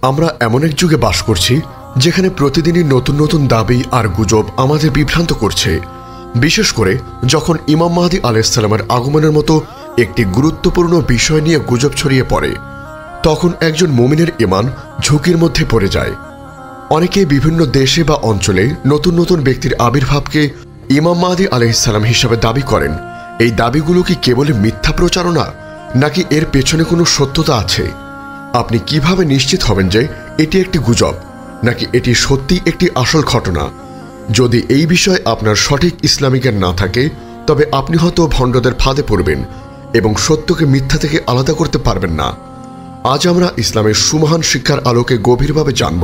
আমরা এমন এক যুগে বাস করছি যেখানে প্রতিদিনই নতুন নতুন দাবি আর গুজব আমাদের বিভ্রান্ত করছে, বিশেষ করে যখন ইমাম মাহদী আলাইহিস সালামের আগমনের মতো একটি গুরুত্বপূর্ণ বিষয় নিয়ে গুজব ছড়িয়ে পড়ে। তখন একজন মুমিনের ঈমান ঝুঁকির মধ্যে পড়ে যায়। অনেকে বিভিন্ন দেশে বা অঞ্চলে নতুন নতুন ব্যক্তির আবির্ভাবকে ইমাম মাহদী আলাইহিস সালাম হিসাবে দাবি করেন। এই দাবিগুলো কি কেবল মিথ্যা প্রচারণা, নাকি এর পেছনে কোনো সত্যতা আছে? আপনি কিভাবে নিশ্চিত হবেন যে এটি একটি গুজব, নাকি এটি সত্যি একটি আসল ঘটনা? যদি এই বিষয়ে আপনার সঠিক ইসলামী জ্ঞান না থাকে, তবে আপনি হয়তো ভণ্ডদের ফাঁদে পড়বেন এবং সত্যকে মিথ্যা থেকে আলাদা করতে পারবেন না। আজ আমরা ইসলামের সুমহান শিক্ষার আলোকে গভীরভাবে জানব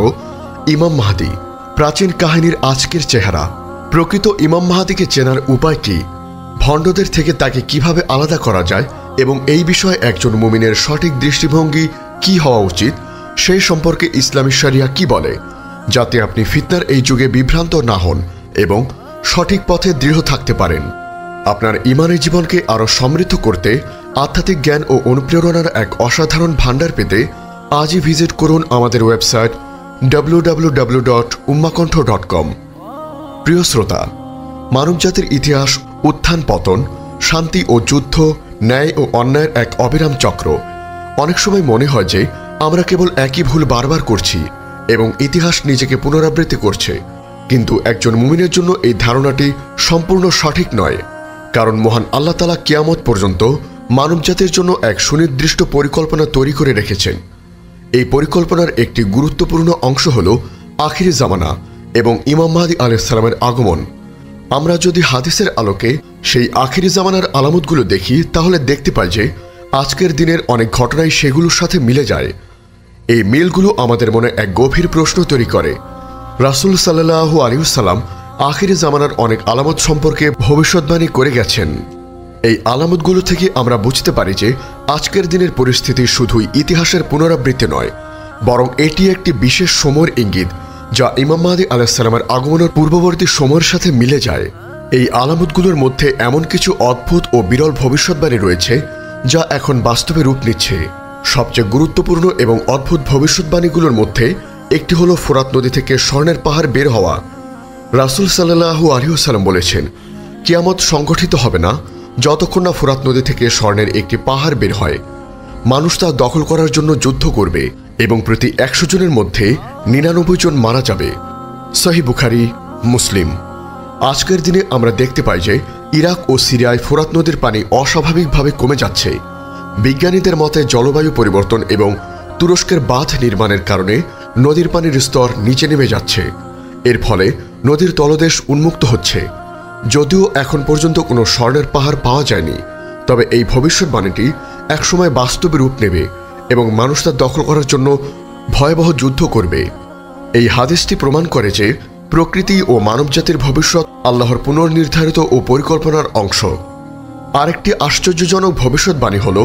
ইমাম মাহদী, প্রাচীন কাহিনীর আজকের চেহারা, প্রকৃত ইমাম মাহদীকে চেনার উপায় কি, ভণ্ডদের থেকে তাকে কিভাবে আলাদা করা যায় এবং এই বিষয়ে একজন মুমিনের সঠিক দৃষ্টিভঙ্গি কি হওয়া উচিত সেই সম্পর্কে ইসলামী শরিয়া কি বলে, যাতে আপনি ফিতনার এই যুগে বিভ্রান্ত না হন এবং সঠিক পথে দৃঢ় থাকতে পারেন। আপনার ঈমানের জীবনকে আরও সমৃদ্ধ করতে আধ্যাত্মিক জ্ঞান ও অনুপ্রেরণার এক অসাধারণ ভাণ্ডার পেতে আজই ভিজিট করুন আমাদের ওয়েবসাইট www.ummahkonth.com। প্রিয় শ্রোতা, মানবজাতির ইতিহাস উত্থান পতন, শান্তি ও যুদ্ধ, ন্যায় ও অন্যায়ের এক অবিরাম চক্র। অনেক সময় মনে হয় যে আমরা কেবল একই ভুল বারবার করছি এবং ইতিহাস নিজেকে পুনরাবৃত্তি করছে, কিন্তু একজন মুমিনের জন্য এই ধারণাটি সম্পূর্ণ সঠিক নয়। কারণ মহান আল্লাহ তাআলা কিয়ামত পর্যন্ত মানবজাতির জন্য এক সুনির্দিষ্ট পরিকল্পনা তৈরি করে রেখেছেন। এই পরিকল্পনার একটি গুরুত্বপূর্ণ অংশ হল আখিরি জামানা এবং ইমাম মাহদী আলাইহিস সালামের আগমন। আমরা যদি হাদিসের আলোকে সেই আখিরি জামানার আলামতগুলো দেখি, তাহলে দেখতে পাই যে আজকের দিনের অনেক ঘটনাই সেগুলোর সাথে মিলে যায়। এই মিলগুলো আমাদের মনে এক গভীর প্রশ্ন তৈরি করে। রাসূল সাল্লাল্লাহু আলাইহি ওয়াসাল্লাম আখিরি জামানার অনেক আলামত সম্পর্কে ভবিষ্যদ্বাণী করে গেছেন। এই আলামতগুলো থেকে আমরা বুঝতে পারি যে আজকের দিনের পরিস্থিতি শুধুই ইতিহাসের পুনরাবৃত্তি নয়, বরং এটি একটি বিশেষ সময়ের ইঙ্গিত যা ইমাম মাহদী আলাইহিস সালামের আগমনের পূর্ববর্তী সময়ের সাথে মিলে যায়। এই আলামতগুলোর মধ্যে এমন কিছু অদ্ভুত ও বিরল ভবিষ্যদ্বাণী রয়েছে যা এখন বাস্তবে রূপ নিচ্ছে। সবচেয়ে গুরুত্বপূর্ণ এবং অদ্ভুত ভবিষ্যদ্বাণীগুলোর মধ্যে একটি হলো ফোরাত নদী থেকে স্বর্ণের পাহাড় বের হওয়া। রাসূল সাল্লাল্লাহু আলাইহি ওয়াসাল্লাম বলেছেন, কিয়ামত সংগঠিত হবে না যতক্ষণ না ফোরাত নদী থেকে স্বর্ণের একটি পাহাড় বের হয়। মানুষ তা দখল করার জন্য যুদ্ধ করবে এবং প্রতি ১০০ জনের মধ্যে ৯৯ জন মারা যাবে। সহিহ বুখারী, মুসলিম। আজকের দিনে আমরা দেখতে পাই যে ইরাক ও সিরিয়ায় ফোরাত নদীর পানি অস্বাভাবিকভাবে কমে যাচ্ছে। বিজ্ঞানীদের মতে জলবায়ু পরিবর্তন এবং তুরস্কের বাঁধ নির্মাণের কারণে নদীর পানির স্তর নিচে নেমে যাচ্ছে। এর ফলে নদীর তলদেশ উন্মুক্ত হচ্ছে। যদিও এখন পর্যন্ত কোনো স্বর্ণের পাহাড় পাওয়া যায়নি, তবে এই ভবিষ্যদ্বাণীটি একসময় বাস্তবে রূপ নেবে এবং মানুষ তা দখল করার জন্য ভয়াবহ যুদ্ধ করবে। এই হাদিসটি প্রমাণ করে যে প্রকৃতি ও মানবজাতির ভবিষ্যৎ আল্লাহর পুনর্নির্ধারিত ও পরিকল্পনার অংশ। আরেকটি আশ্চর্যজনক ভবিষ্যদ্বাণী হল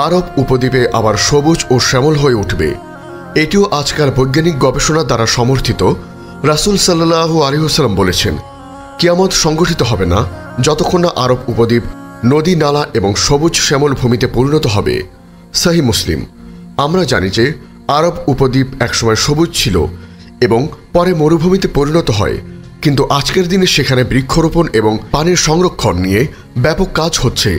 আরব উপদ্বীপে আবার সবুজ ও শ্যামল হয়ে উঠবে। এটিও আজকাল বৈজ্ঞানিক গবেষণা দ্বারা সমর্থিত। রাসূল সাল্লাল্লাহু আলাইহি ওয়াসাল্লাম বলেছেন, কিয়ামত সংগঠিত হবে না যতক্ষণ না আরব উপদ্বীপ নদী, নালা এবং সবুজ শ্যামল ভূমিতে পরিণত হবে। সহিহ মুসলিম। আমরা জানি যে আরব উপদ্বীপ একসময় সবুজ ছিল এবং পরে মরুভূমিতে পরিণত হয়, কিন্তু আজকের দিনে সেখানে বৃক্ষরোপণ এবং পানির সংরক্ষণ নিয়ে ব্যাপক কাজ হচ্ছে।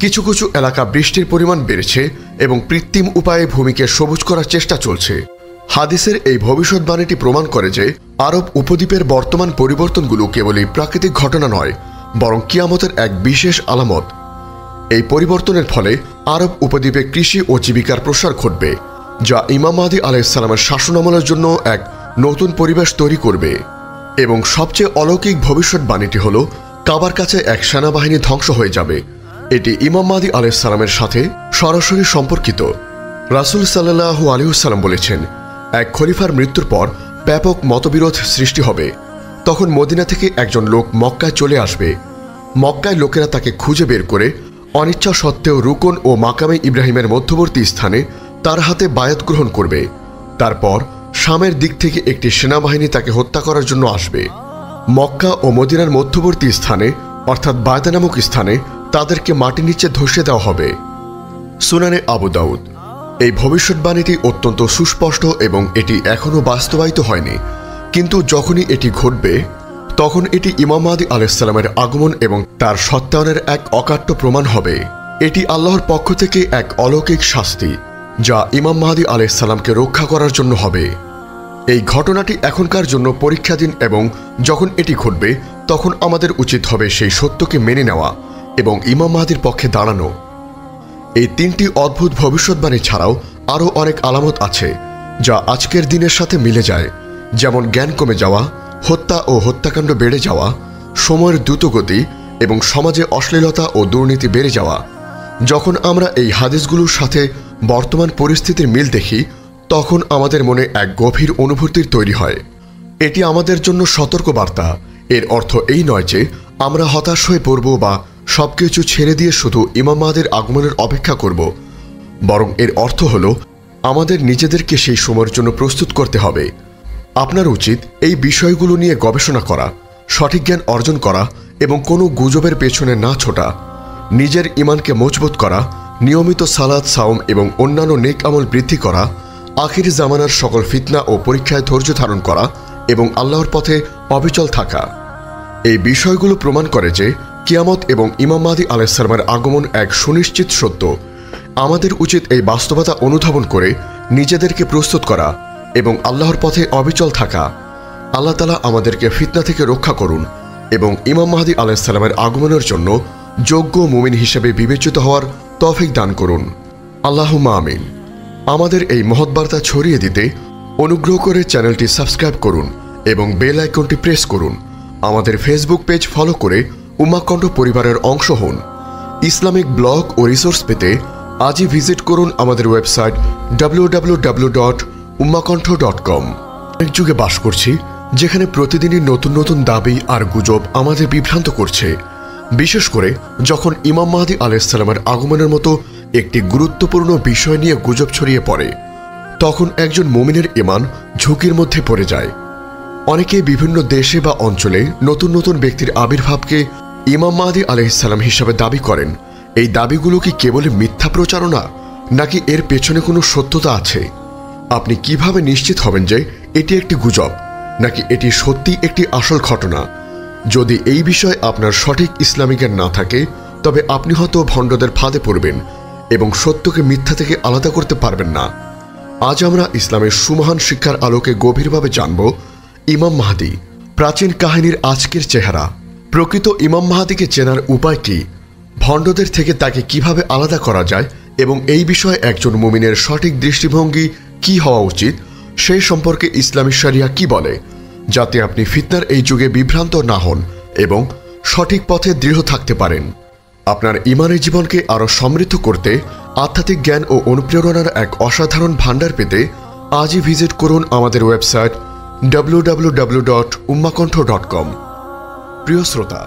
কিছু কিছু এলাকা বৃষ্টির পরিমাণ বেড়েছে এবং কৃত্রিম উপায়ে ভূমিকে সবুজ করার চেষ্টা চলছে। হাদিসের এই ভবিষ্যদ্বাণীটি প্রমাণ করে যে আরব উপদ্বীপের বর্তমান পরিবর্তনগুলো কেবলই প্রাকৃতিক ঘটনা নয়, বরং কিয়ামতের এক বিশেষ আলামত। এই পরিবর্তনের ফলে আরব উপদ্বীপে কৃষি ও জীবিকার প্রসার ঘটবে, যা ইমাম মাহদী আলাইহিস সালামের শাসনামলের জন্য এক নতুন পরিবেশ তৈরি করবে। এবং সবচেয়ে অলৌকিক ভবিষ্যদ্বাণীটি হল কাবার কাছে এক সেনাবাহিনী ধ্বংস হয়ে যাবে। এটি ইমাম মাহদী আলাইহিস সালামের সাথে সরাসরি সম্পর্কিত। রাসূল সাল্লাল্লাহু আলাইহি ওয়াসাল্লাম বলেছেন, এক খলিফার মৃত্যুর পর ব্যাপক মতবিরোধ সৃষ্টি হবে। তখন মদিনা থেকে একজন লোক মক্কায় চলে আসবে। মক্কায় লোকেরা তাকে খুঁজে বের করে অনিচ্ছা সত্ত্বেও রুকন ও মাকামে ইব্রাহিমের মধ্যবর্তী স্থানে তার হাতে বায়াত গ্রহণ করবে। তারপর শামের দিক থেকে একটি সেনাবাহিনী তাকে হত্যা করার জন্য আসবে। মক্কা ও মদিনার মধ্যবর্তী স্থানে অর্থাৎ বায়দা নামক স্থানে তাদেরকে মাটির নিচে ধসিয়ে দেওয়া হবে। সুনানে আবু দাউদ। এই ভবিষ্যৎবাণীটি অত্যন্ত সুস্পষ্ট এবং এটি এখনও বাস্তবায়িত হয়নি, কিন্তু যখনই এটি ঘটবে তখন এটি ইমাম মাহদী আলাইহিসসালামের আগমন এবং তার সত্যায়নের এক অকাট্য প্রমাণ হবে। এটি আল্লাহর পক্ষ থেকে এক অলৌকিক শাস্তি যা ইমাম মাহদী আলাইহিসসালামকে রক্ষা করার জন্য হবে। এই ঘটনাটি এখনকার জন্য পরীক্ষাধীন এবং যখন এটি ঘটবে তখন আমাদের উচিত হবে সেই সত্যকে মেনে নেওয়া এবং ইমাম মাহদীর পক্ষে দাঁড়ানো। এই তিনটি অদ্ভুত ভবিষ্যৎবাণী ছাড়াও আরও অনেক আলামত আছে যা আজকের দিনের সাথে মিলে যায়, যেমন জ্ঞান কমে যাওয়া, হত্যা ও হত্যাকাণ্ড বেড়ে যাওয়া, সময়ের দ্রুতগতি এবং সমাজে অশ্লীলতা ও দুর্নীতি বেড়ে যাওয়া। যখন আমরা এই হাদিসগুলোর সাথে বর্তমান পরিস্থিতির মিল দেখি তখন আমাদের মনে এক গভীর অনুভূতির তৈরি হয়। এটি আমাদের জন্য সতর্কবার্তা। এর অর্থ এই নয় যে আমরা হতাশ হয়ে পড়ব বা সবকিছু ছেড়ে দিয়ে শুধু ইমাম মাহদীর আগমনের অপেক্ষা করব, বরং এর অর্থ হল আমাদের নিজেদেরকে সেই সময়ের জন্য প্রস্তুত করতে হবে। আপনার উচিত এই বিষয়গুলো নিয়ে গবেষণা করা, সঠিক জ্ঞান অর্জন করা এবং কোনো গুজবের পেছনে না ছোটা, নিজের ঈমানকে মজবুত করা, নিয়মিত সালাত, সাওম এবং অন্যান্য নেক আমল বৃদ্ধি করা, আখির জামানার সকল ফিতনা ও পরীক্ষায় ধৈর্য ধারণ করা এবং আল্লাহর পথে অবিচল থাকা। এই বিষয়গুলো প্রমাণ করে যে কিয়ামত এবং ইমাম মাহদী আলাইহিসসালামের আগমন এক সুনিশ্চিত সত্য। আমাদের উচিত এই বাস্তবতা অনুধাবন করে নিজেদেরকে প্রস্তুত করা এবং আল্লাহর পথে অবিচল থাকা। আল্লাহ তাআলা আমাদেরকে ফিতনা থেকে রক্ষা করুন এবং ইমাম মাহদী আলাইহিসসালামের আগমনের জন্য যোগ্য মুমিন হিসেবে বিবেচিত হওয়ার তৌফিক দান করুন। আল্লাহুম্মা আমিন। আমাদের এই মহৎ বার্তা ছড়িয়ে দিতে অনুগ্রহ করে চ্যানেলটি সাবস্ক্রাইব করুন এবং বেল আইকনটি প্রেস করুন। আমাদের ফেসবুক পেজ ফলো করে উম্মাহ কণ্ঠ পরিবারের অংশ হন। ইসলামিক ব্লগ ও রিসোর্স পেতে আজই ভিজিট করুন আমাদের ওয়েবসাইট www.ummahkontho.com। এক যুগে বাস করছি যেখানে প্রতিদিনই নতুন নতুন দাবি আর গুজব আমাদের বিভ্রান্ত করছে, বিশেষ করে যখন ইমাম মাহদী আলাইহিসসালামের আগমনের মতো একটি গুরুত্বপূর্ণ বিষয় নিয়ে গুজব ছড়িয়ে পড়ে। তখন একজন মুমিনের ঈমান ঝুঁকির মধ্যে পড়ে যায়। অনেকে বিভিন্ন দেশে বা অঞ্চলে নতুন নতুন ব্যক্তির আবির্ভাবকে ইমাম মাহদী আলাইহিসসালাম হিসাবে দাবি করেন। এই দাবিগুলো কি কেবল মিথ্যা প্রচারণা, নাকি এর পেছনে কোনো সত্যতা আছে? আপনি কিভাবে নিশ্চিত হবেন যে এটি একটি গুজব নাকি এটি সত্যি একটি আসল ঘটনা? যদি এই বিষয়ে আপনার সঠিক ইসলামী জ্ঞান না থাকে তবে আপনি হয়তো ভণ্ডদের ফাঁদে পড়বেন এবং সত্যকে মিথ্যা থেকে আলাদা করতে পারবেন না। আজ আমরা ইসলামের সুমহান শিক্ষার আলোকে গভীরভাবে জানব ইমাম মাহদী, প্রাচীন কাহিনীর আজকের চেহারা, প্রকৃত ইমাম মাহদীকে চেনার উপায় কি, ভণ্ডদের থেকে তাকে কিভাবে আলাদা করা যায় এবং এই বিষয়ে একজন মুমিনের সঠিক দৃষ্টিভঙ্গি কি হওয়া উচিত সেই সম্পর্কে ইসলামী শরিয়া কি বলে, যাতে আপনি ফিতনার এই যুগে বিভ্রান্ত না হন এবং সঠিক পথে দৃঢ় থাকতে পারেন। আপনার ঈমানের জীবনকে আরও সমৃদ্ধ করতে আধ্যাত্মিক জ্ঞান ও অনুপ্রেরণার এক অসাধারণ ভাণ্ডার পেতে আজই ভিজিট করুন আমাদের ওয়েবসাইট www.ummahkontho.com। প্রিয় শ্রোতা,